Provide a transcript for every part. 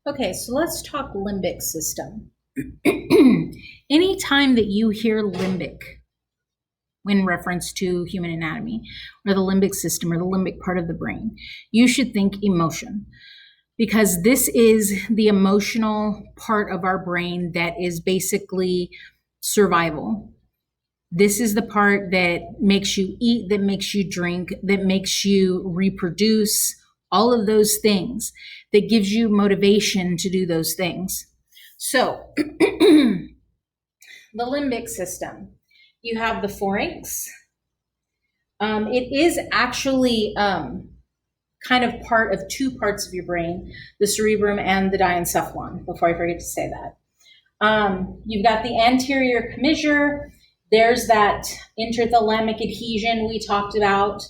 Okay, so let's talk limbic system. Anytime that you hear limbic in reference to human anatomy or the limbic system or the limbic part of the brain, you should think emotion, because this is the emotional part of our brain that is basically survival. This is the part that makes you eat, that makes you drink, that makes you reproduce, all of those things, that gives you motivation to do those things. So, the limbic system, you have the pharynx. It is actually kind of part of two parts of your brain, the cerebrum and the diencephalon, before I forget to say that. You've got the anterior commissure. There's that interthalamic adhesion we talked about.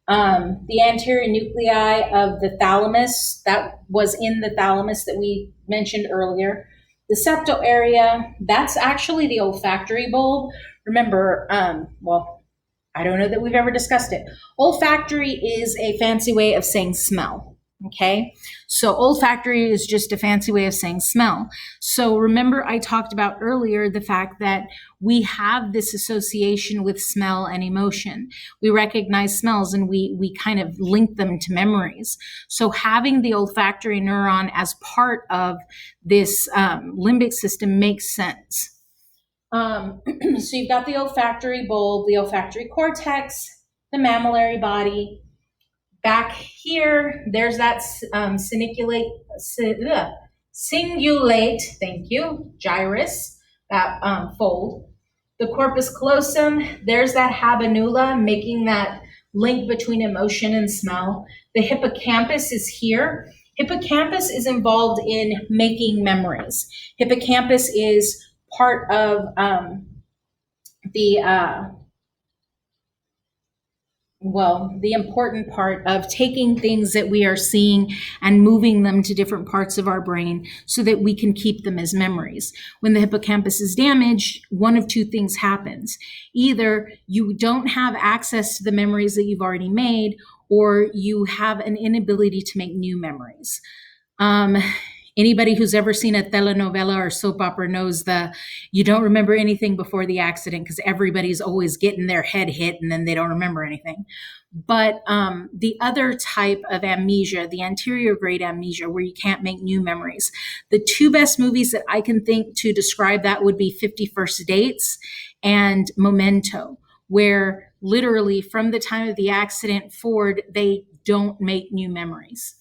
The anterior nuclei of the thalamus, that was in the thalamus that we mentioned earlier. The septal area, that's actually the olfactory bulb. Remember, I don't know that we've ever discussed it. Olfactory is a fancy way of saying smell. Okay, so olfactory is just a fancy way of saying smell. So remember, I talked about earlier the fact that we have this association with smell and emotion. We recognize smells and we kind of link them to memories. So having the olfactory neuron as part of this limbic system makes sense. So you've got the olfactory bulb, the olfactory cortex, the mammillary body. Back here, there's that cingulate, thank you, gyrus, that fold. The corpus callosum, there's that habenula, making that link between emotion and smell. The hippocampus is here. Hippocampus is involved in making memories. Hippocampus is part of the important part of taking things that we are seeing and moving them to different parts of our brain so that we can keep them as memories. When the hippocampus is damaged, one of two things happens. Either you don't have access to the memories that you've already made, or you have an inability to make new memories. Anybody who's ever seen a telenovela or soap opera knows you don't remember anything before the accident because everybody's always getting their head hit and then they don't remember anything. But the other type of amnesia, the anterior grade amnesia, where you can't make new memories. The two best movies that I can think to describe that would be 50 First Dates and Memento, where literally from the time of the accident forward, they don't make new memories.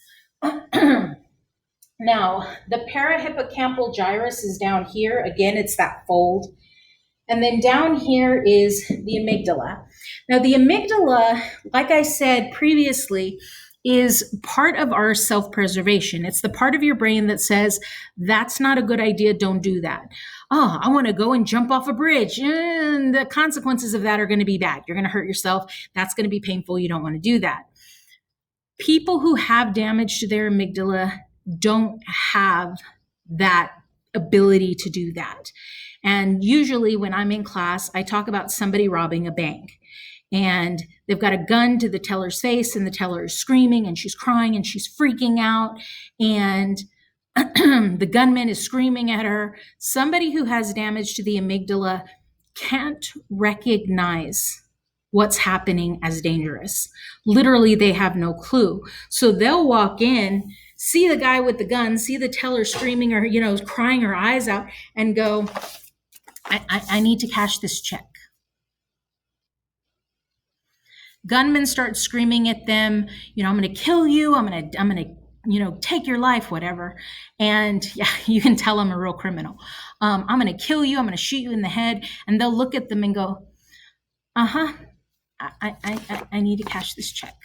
Now, the parahippocampal gyrus is down here. Again, it's that fold. And then down here is the amygdala. Now, the amygdala, like I said previously, is part of our self-preservation. It's the part of your brain that says, that's not a good idea, don't do that. Oh, I want to go and jump off a bridge. And the consequences of that are going to be bad. You're going to hurt yourself. That's going to be painful. You don't want to do that. People who have damage to their amygdala don't have that ability to do that. And usually when I'm in class, I talk about somebody robbing a bank. And they've got a gun to the teller's face, and the teller is screaming, and she's crying, and she's freaking out. And the gunman is screaming at her. Somebody who has damage to the amygdala can't recognize what's happening as dangerous. Literally, they have no clue. So they'll walk in, see the guy with the gun, see the teller screaming or, crying her eyes out, and go, I need to cash this check. Gunmen start screaming at them, I'm going to kill you. I'm going to, take your life, whatever. And yeah, you can tell I'm a real criminal. I'm going to kill you. I'm going to shoot you in the head. And they'll look at them and go, I need to cash this check.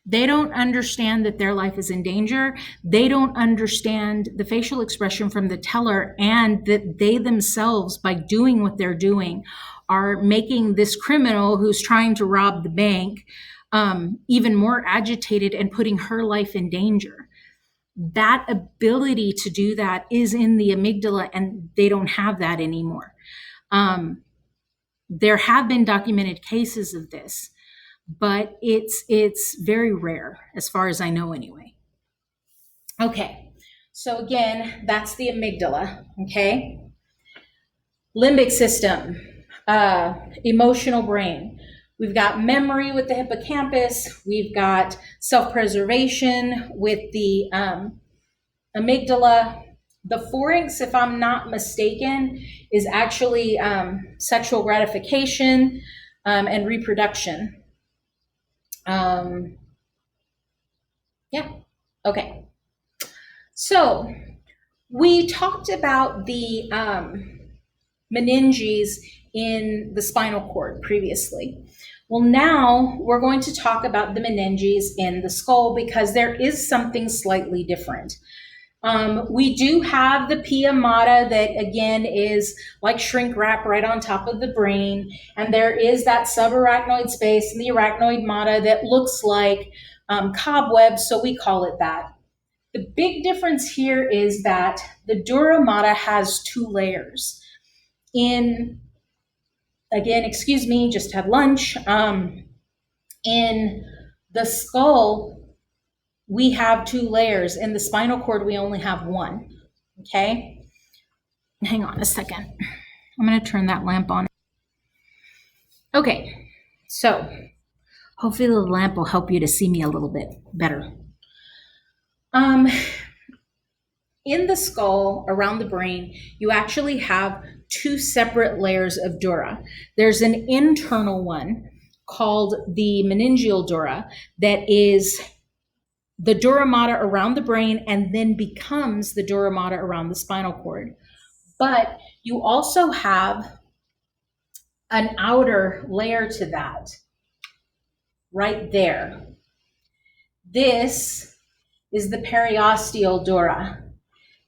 They don't understand that their life is in danger. They don't understand the facial expression from the teller, and that they themselves, by doing what they're doing, are making this criminal who's trying to rob the bank even more agitated and putting her life in danger. That ability to do that is in the amygdala, and they don't have that anymore. There have been documented cases of this, but it's very rare, as far as I know anyway. Okay, So again, that's the amygdala, okay? Limbic system, emotional brain. We've got memory with the hippocampus. We've got self-preservation with the amygdala. The pharynx, if I'm not mistaken, is actually sexual gratification and reproduction. Yeah, okay. So we talked about the meninges in the spinal cord previously. Well, now we're going to talk about the meninges in the skull because there is something slightly different. We do have the pia mater that again is like shrink wrap right on top of the brain, and there is that subarachnoid space in the arachnoid mater that looks like cobwebs, so we call it that. The big difference here is that the dura mater has two layers. Again, excuse me, just had lunch. In the skull, we have two layers. In the spinal cord, we only have one, okay? Hang on a second. I'm gonna turn that lamp on. Okay, so hopefully the lamp will help you to see me a little bit better. In the skull, around the brain, you actually have two separate layers of dura. There's an internal one called the meningeal dura that is the dura mater around the brain and then becomes the dura mater around the spinal cord. But you also have an outer layer to that right there. This is the periosteal dura.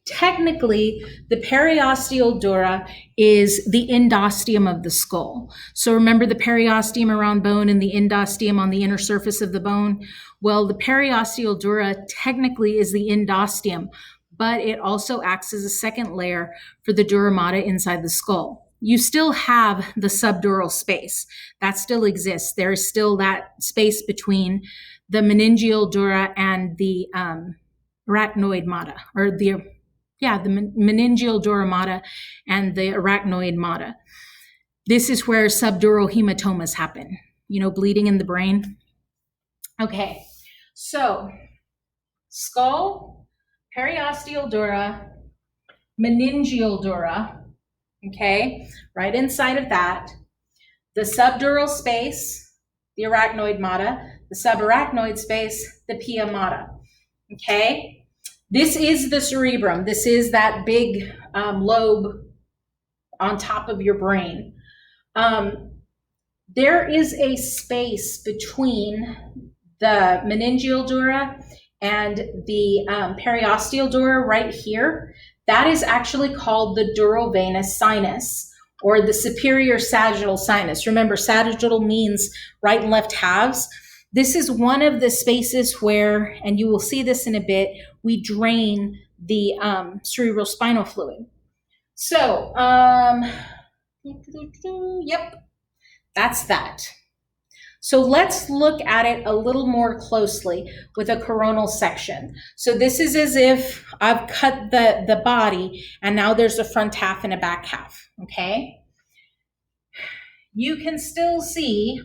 Technically, the periosteal dura is the endosteum of the skull. So remember the periosteum around bone and the endosteum on the inner surface of the bone? Well, the periosteal dura technically is the endosteum, but it also acts as a second layer for the dura mater inside the skull. You still have the subdural space. That still exists. There is still that space between the meningeal dura and the arachnoid mater, or the meningeal dura mater and the arachnoid mater. This is where subdural hematomas happen, bleeding in the brain. Okay, so skull, periosteal dura, meningeal dura, okay, right inside of that, the subdural space, the arachnoid mater, the subarachnoid space, the pia mater, okay? This is the cerebrum. This is that big lobe on top of your brain. There is a space between the meningeal dura and the periosteal dura right here. That is actually called the durovenous sinus, or the superior sagittal sinus. Remember, sagittal means right and left halves. This is one of the spaces where, and you will see this in a bit, we drain the cerebrospinal fluid. So, yep, that's that. So let's look at it a little more closely with a coronal section. So this is as if I've cut the body and now there's a front half and a back half, okay? You can still see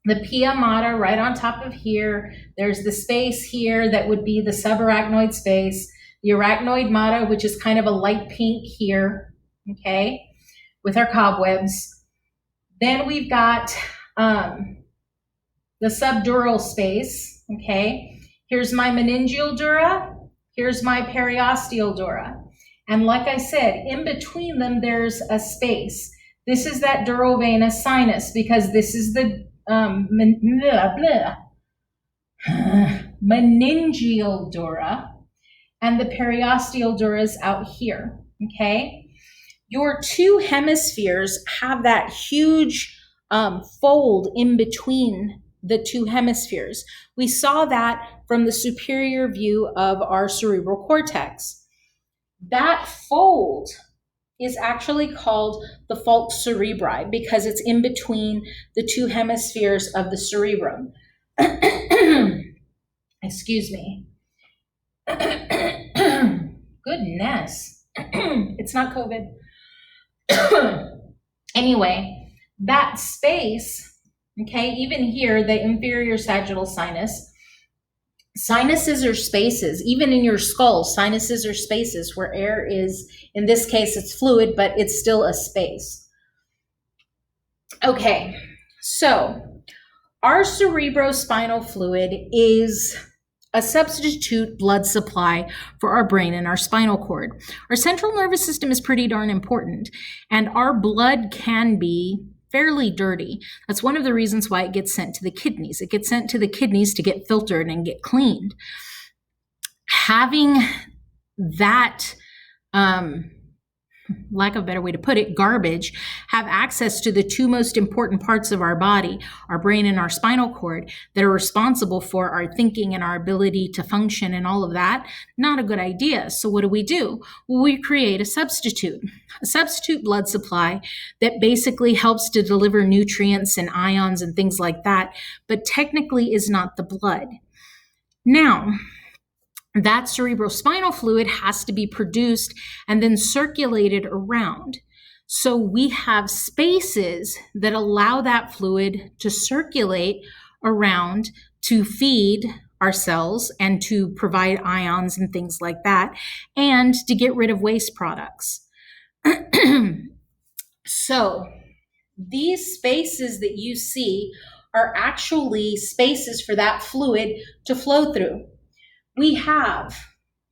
the pia mater right on top of here. There's the space here that would be the subarachnoid space, the arachnoid mater, which is kind of a light pink here, okay, with our cobwebs. Then we've got the subdural space, okay. Here's my meningeal dura, here's my periosteal dura. And like I said, in between them, there's a space. This is that durovenous sinus because this is the meningeal dura, and the periosteal dura is out here, okay? Your two hemispheres have that huge fold in between the two hemispheres. We saw that from the superior view of our cerebral cortex. That fold is actually called the falx cerebri because it's in between the two hemispheres of the cerebrum. Excuse me. Goodness. It's not COVID. Anyway, that space, okay, even here, the inferior sagittal sinus, sinuses are spaces. Even in your skull, sinuses are spaces where air is, in this case, it's fluid, but it's still a space. Okay, so our cerebrospinal fluid is a substitute blood supply for our brain and our spinal cord. Our central nervous system is pretty darn important, and our blood can be fairly dirty. That's one of the reasons why it gets sent to the kidneys. It gets sent to the kidneys to get filtered and get cleaned. Having that, lack of a better way to put it, garbage, have access to the two most important parts of our body, our brain and our spinal cord, that are responsible for our thinking and our ability to function and all of that, not a good idea. So what do? Well, we create a substitute blood supply that basically helps to deliver nutrients and ions and things like that, but technically is not the blood. Now, that cerebrospinal fluid has to be produced and then circulated around. So we have spaces that allow that fluid to circulate around to feed our cells and to provide ions and things like that, and to get rid of waste products. So these spaces that you see are actually spaces for that fluid to flow through. We have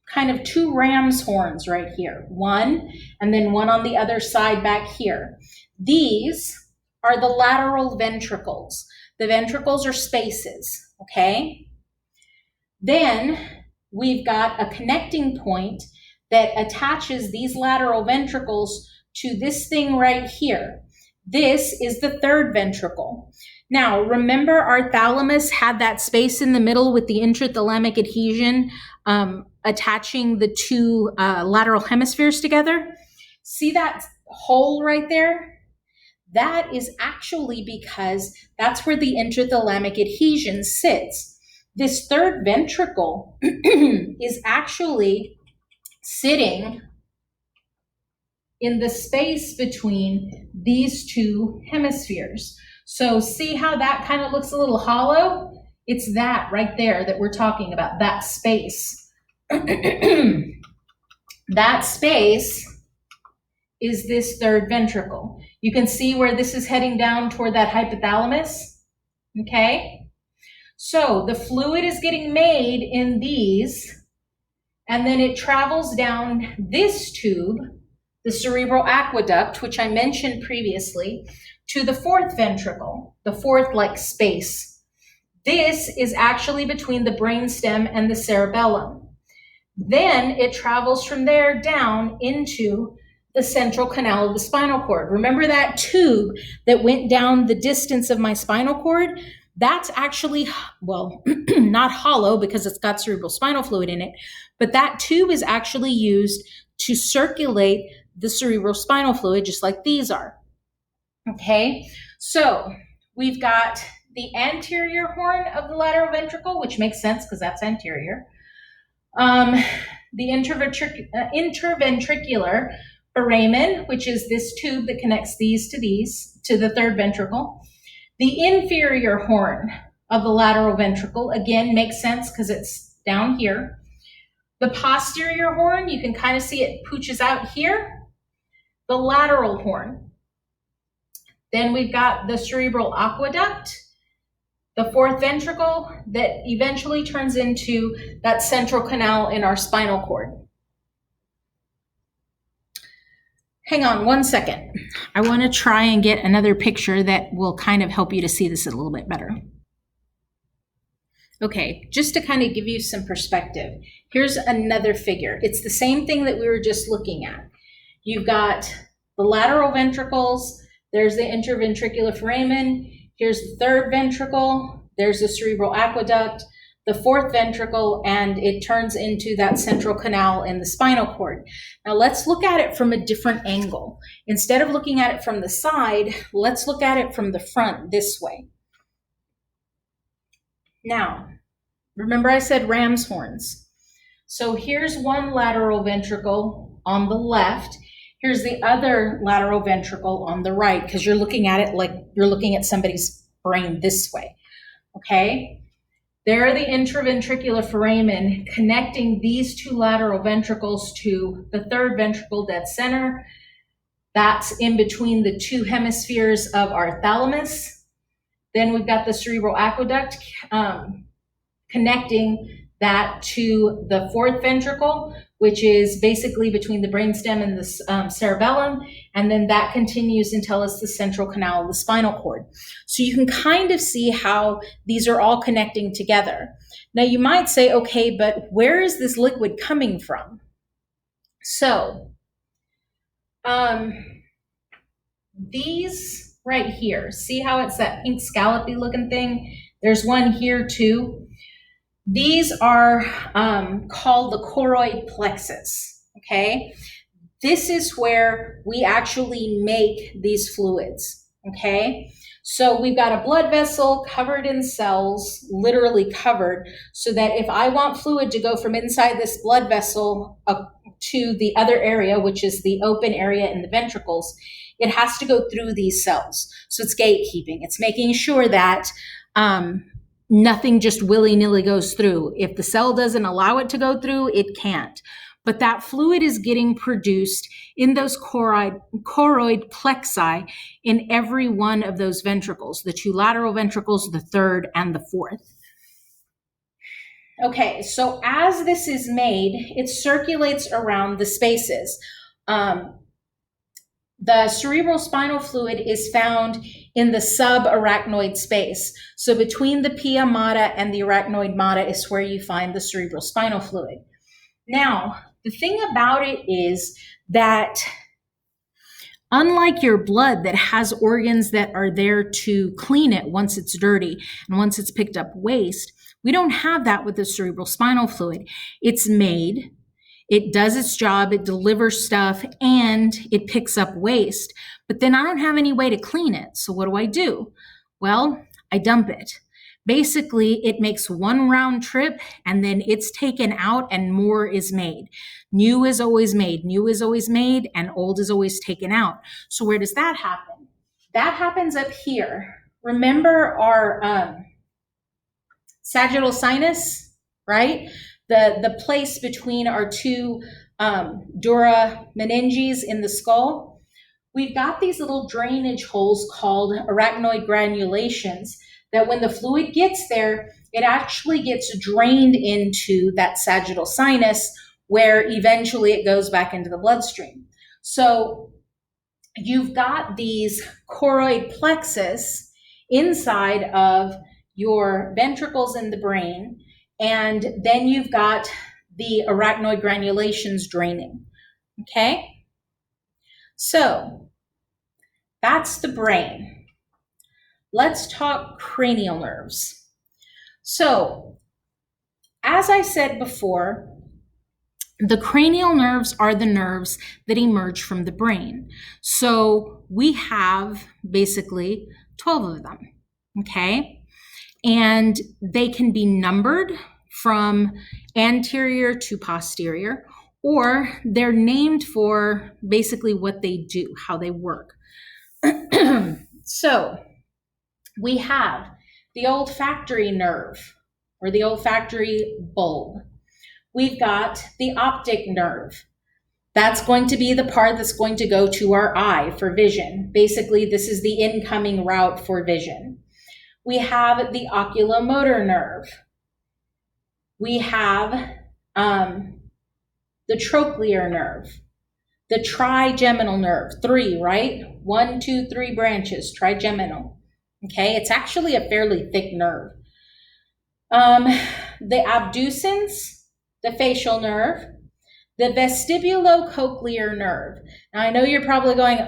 kind of two ram's horns right here, one and then one on the other side back here. These are the lateral ventricles. The ventricles are spaces, okay? Then we've got a connecting point that attaches these lateral ventricles to this thing right here. This is the third ventricle. Now, remember our thalamus had that space in the middle with the intrathalamic adhesion attaching the two lateral hemispheres together? See that hole right there? That is actually because that's where the intrathalamic adhesion sits. This third ventricle is actually sitting in the space between these two hemispheres. So see how that kind of looks a little hollow? It's that right there that we're talking about, that space. That space is this third ventricle. You can see where this is heading down toward that hypothalamus, okay? So the fluid is getting made in these, and then it travels down this tube, the cerebral aqueduct, which I mentioned previously, to the fourth ventricle, the fourth like space. This is actually between the brainstem and the cerebellum. Then it travels from there down into the central canal of the spinal cord. Remember that tube that went down the distance of my spinal cord? That's actually, well, not hollow because it's got cerebrospinal fluid in it, but that tube is actually used to circulate the cerebrospinal fluid just like these are. Okay, so we've got the anterior horn of the lateral ventricle, which makes sense because that's anterior. The interventricular foramen, which is this tube that connects these to the third ventricle. The inferior horn of the lateral ventricle, again, makes sense because it's down here. The posterior horn, you can kind of see it pooches out here. The lateral horn. Then we've got the cerebral aqueduct, the fourth ventricle that eventually turns into that central canal in our spinal cord. Hang on one second. I want to try and get another picture that will kind of help you to see this a little bit better. Okay, just to kind of give you some perspective, here's another figure. It's the same thing that we were just looking at. You've got the lateral ventricles, there's the interventricular foramen, here's the third ventricle, there's the cerebral aqueduct, the fourth ventricle, and it turns into that central canal in the spinal cord. Now let's look at it from a different angle. Instead of looking at it from the side, let's look at it from the front this way. Now, remember I said ram's horns. So here's one lateral ventricle on the left. Here's the other lateral ventricle on the right, because you're looking at it like you're looking at somebody's brain this way, okay? There are the intraventricular foramen connecting these two lateral ventricles to the third ventricle dead center. That's in between the two hemispheres of our thalamus. Then we've got the cerebral aqueduct connecting that to the fourth ventricle, which is basically between the brainstem and the cerebellum, and then that continues until it's the central canal of the spinal cord. So you can kind of see how these are all connecting together. Now you might say, okay, but where is this liquid coming from? So these right here, see how it's that pink scallopy looking thing? There's one here too. These are called the choroid plexus, okay? This is where we actually make these fluids, okay? So we've got a blood vessel covered in cells, literally covered, so that if I want fluid to go from inside this blood vessel up to the other area, which is the open area in the ventricles, it has to go through these cells. So it's gatekeeping. It's making sure that nothing just willy-nilly goes through. If the cell doesn't allow it to go through, it can't. But that fluid is getting produced in those choroid plexi in every one of those ventricles, the two lateral ventricles, the third and the fourth. Okay, so as this is made, it circulates around the spaces. The cerebrospinal fluid is found in the subarachnoid space. So between the pia mater and the arachnoid mater is where you find the cerebrospinal fluid. Now, the thing about it is that unlike your blood that has organs that are there to clean it once it's dirty and once it's picked up waste, we don't have that with the cerebrospinal fluid. It's made, it does its job, it delivers stuff, and it picks up waste. But then I don't have any way to clean it. So what do? Well, I dump it. Basically, it makes one round trip and then it's taken out and more is made. New is always made, new is always made, and old is always taken out. So where does that happen? That happens up here. Remember our sagittal sinus, right? The place between our two dura meninges in the skull. We've got these little drainage holes called arachnoid granulations that when the fluid gets there, it actually gets drained into that sagittal sinus where eventually it goes back into the bloodstream. So you've got these choroid plexus inside of your ventricles in the brain, and then you've got the arachnoid granulations draining, okay? So that's the brain. Let's talk cranial nerves. So, as I said before, the cranial nerves are the nerves that emerge from the brain. So we have basically 12 of them, okay? And they can be numbered from anterior to posterior, or they're named for basically what they do, how they work. So we have the olfactory nerve, or the olfactory bulb. We've got the optic nerve. That's going to be the part that's going to go to our eye for vision. Basically, this is the incoming route for vision. We have the oculomotor nerve. We have the trochlear nerve, the trigeminal nerve, 3, right? 1, 2, 3 branches, trigeminal. Okay, it's actually a fairly thick nerve. The abducens, the facial nerve, the vestibulocochlear nerve. Now I know you're probably going,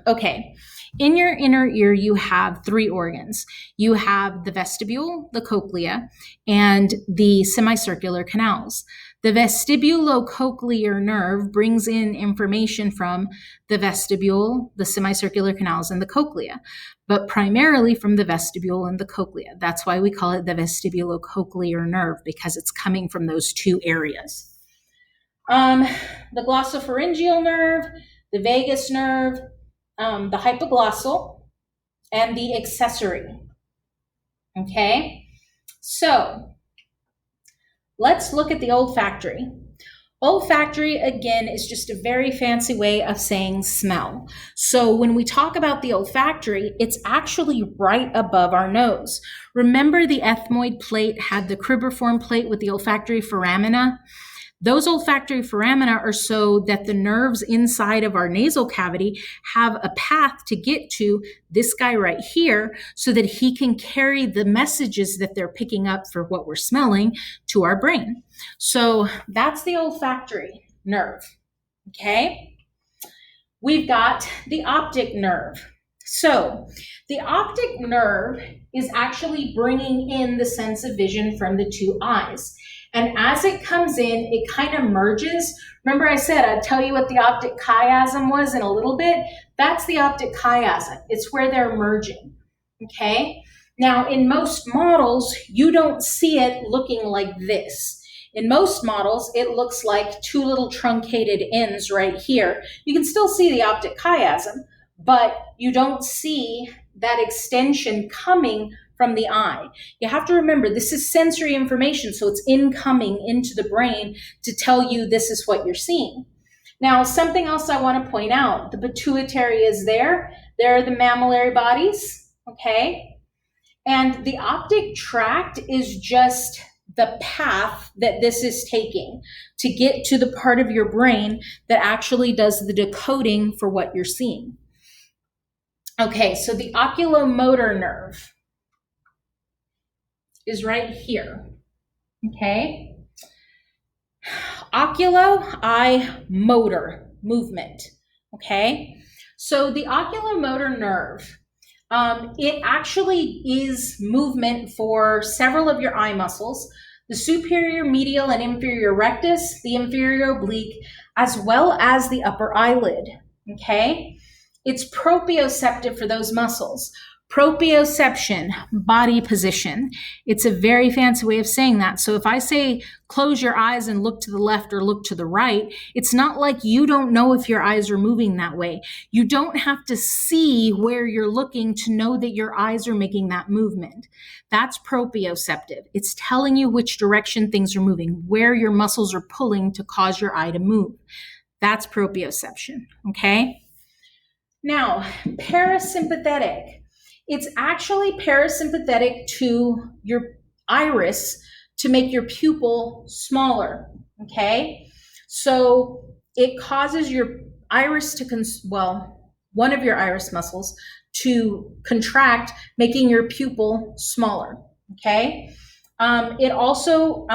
okay. In your inner ear, you have three organs. You have the vestibule, the cochlea, and the semicircular canals. The vestibulocochlear nerve brings in information from the vestibule, the semicircular canals, and the cochlea, but primarily from the vestibule and the cochlea. That's why we call it the vestibulocochlear nerve, because it's coming from those two areas. The glossopharyngeal nerve, the vagus nerve, the hypoglossal, and the accessory. Okay, so let's look at the olfactory. Olfactory, again, is just a very fancy way of saying smell. So when we talk about the olfactory, it's actually right above our nose. Remember the ethmoid plate had the cribriform plate with the olfactory foramina? Those olfactory foramina are so that the nerves inside of our nasal cavity have a path to get to this guy right here so that he can carry the messages that they're picking up for what we're smelling to our brain. So that's the olfactory nerve, okay? We've got the optic nerve. So the optic nerve is actually bringing in the sense of vision from the two eyes. And as it comes in, it kind of merges. Remember I said I'd tell you what the optic chiasm was in a little bit? That's the optic chiasm. It's where they're merging, okay? Now, in most models, you don't see it looking like this. In most models, it looks like two little truncated ends right here. You can still see the optic chiasm, but you don't see that extension coming from the eye. You have to remember, this is sensory information, so it's incoming into the brain to tell you this is what you're seeing. Now, something else I want to point out, the pituitary is there. There are the mammillary bodies, okay? And the optic tract is just the path that this is taking to get to the part of your brain that actually does the decoding for what you're seeing. Okay, so the oculomotor nerve is right here, okay? Oculo, eye, motor, movement, okay? So the oculomotor nerve, it actually is movement for several of your eye muscles, the superior medial and inferior rectus, the inferior oblique, as well as the upper eyelid, okay? It's proprioceptive for those muscles. Proprioception, body position. It's a very fancy way of saying that. So if I say close your eyes and look to the left or look to the right, it's not like you don't know if your eyes are moving that way. You don't have to see where you're looking to know that your eyes are making that movement. That's proprioceptive. It's telling you which direction things are moving, where your muscles are pulling to cause your eye to move. That's proprioception, okay? Now, parasympathetic. It's actually parasympathetic to your iris to make your pupil smaller, okay? So it causes your iris to, one of your iris muscles to contract, making your pupil smaller, okay? It also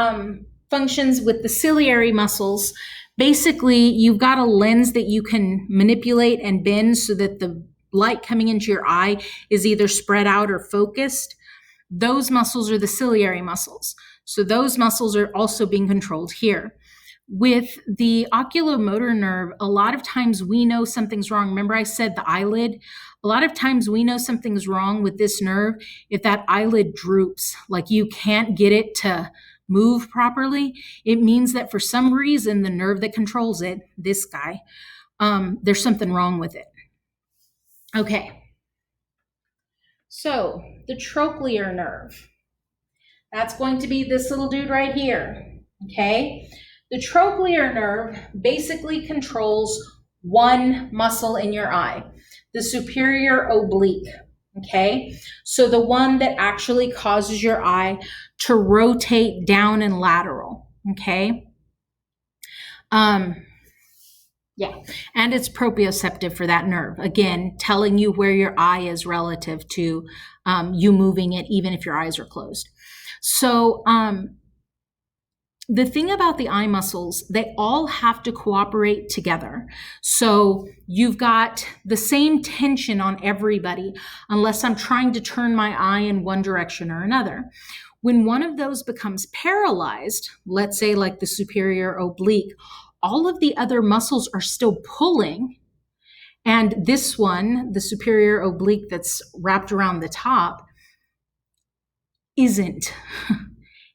functions with the ciliary muscles. Basically, you've got a lens that you can manipulate and bend so that the light coming into your eye is either spread out or focused. Those muscles are the ciliary muscles. So those muscles are also being controlled here. With the oculomotor nerve, a lot of times we know something's wrong. Remember I said the eyelid? A lot of times we know something's wrong with this nerve if that eyelid droops, like you can't get it to move properly. It means that for some reason, the nerve that controls it, this guy, there's something wrong with it. Okay, so the trochlear nerve, that's going to be this little dude right here, okay? The trochlear nerve basically controls one muscle in your eye, the superior oblique, okay? So the one that actually causes your eye to rotate down and lateral, okay? Yeah, and it's proprioceptive for that nerve. Again, telling you where your eye is relative to you moving it, even if your eyes are closed. So the thing about the eye muscles, they all have to cooperate together. So you've got the same tension on everybody, unless I'm trying to turn my eye in one direction or another. When one of those becomes paralyzed, let's say like the superior oblique, all of the other muscles are still pulling. And this one, the superior oblique that's wrapped around the top, isn't.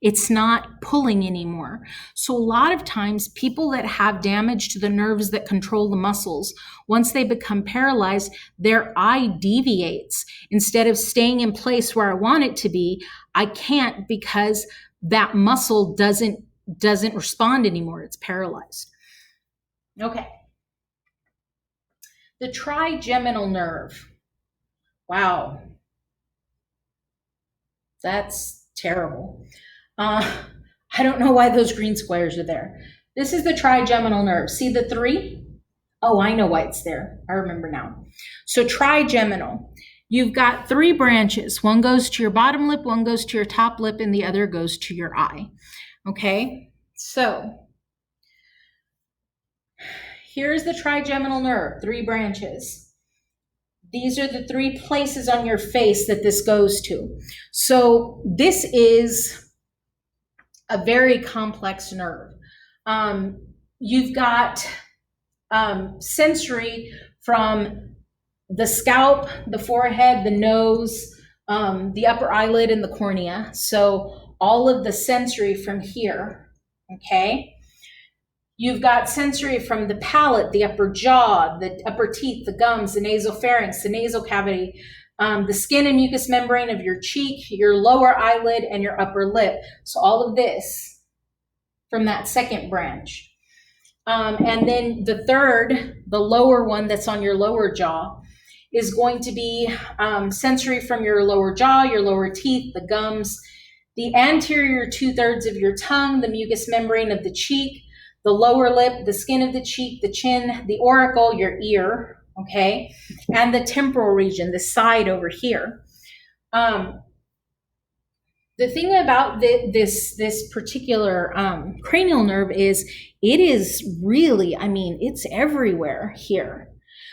It's not pulling anymore. So a lot of times people that have damage to the nerves that control the muscles, once they become paralyzed, their eye deviates. Instead of staying in place where I want it to be, I can't because that muscle doesn't respond anymore. It's paralyzed. Okay. The trigeminal nerve. Wow. That's terrible. I don't know why those green squares are there. This is the trigeminal nerve. See the 3? Oh, I know why it's there. I remember now. So trigeminal. You've got 3 branches. One goes to your bottom lip, one goes to your top lip, and the other goes to your eye. Okay? So here's the trigeminal nerve, 3 branches. These are the 3 places on your face that this goes to. So this is a very complex nerve. You've got sensory from the scalp, the forehead, the nose, the upper eyelid, and the cornea. So all of the sensory from here, okay? You've got sensory from the palate, the upper jaw, the upper teeth, the gums, the nasopharynx, the nasal cavity, the skin and mucous membrane of your cheek, your lower eyelid, and your upper lip. So all of this from that second branch. And then the third, the lower one that's on your lower jaw, is going to be sensory from your lower jaw, your lower teeth, the gums, the anterior 2/3 of your tongue, the mucous membrane of the cheek, the lower lip, the skin of the cheek, the chin, the auricle, your ear, okay, and the temporal region, the side over here. The thing about this particular cranial nerve is it is really, I mean, it's everywhere here.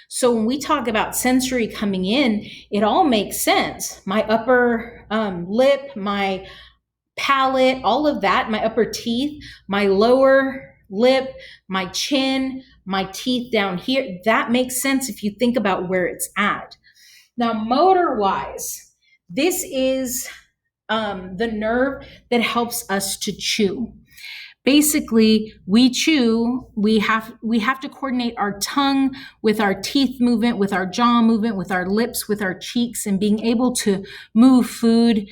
So when we talk about sensory coming in, it all makes sense. My upper lip, my palate, all of that, my upper teeth, my lower lip, my chin, my teeth down here, that makes sense if you think about where it's at. Now, motor-wise, this is the nerve that helps us to chew. Basically, we chew, we have to coordinate our tongue with our teeth movement, with our jaw movement, with our lips, with our cheeks, and being able to move food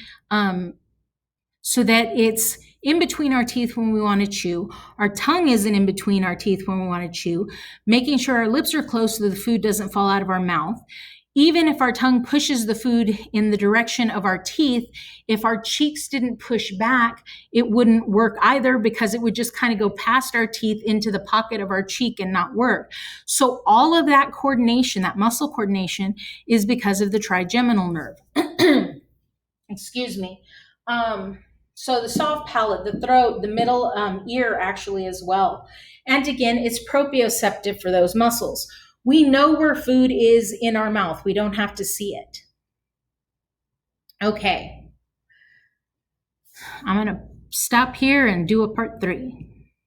so that it's in between our teeth when we want to chew. Our tongue isn't in between our teeth when we want to chew, making sure our lips are closed so the food doesn't fall out of our mouth. Even if our tongue pushes the food in the direction of our teeth, if our cheeks didn't push back, it wouldn't work either because it would just kind of go past our teeth into the pocket of our cheek and not work. So all of that coordination, that muscle coordination, is because of the trigeminal nerve. Excuse me. So the soft palate, the throat, the middle ear actually as well. And again, it's proprioceptive for those muscles. We know where food is in our mouth. We don't have to see it. Okay. I'm going to stop here and do a part 3.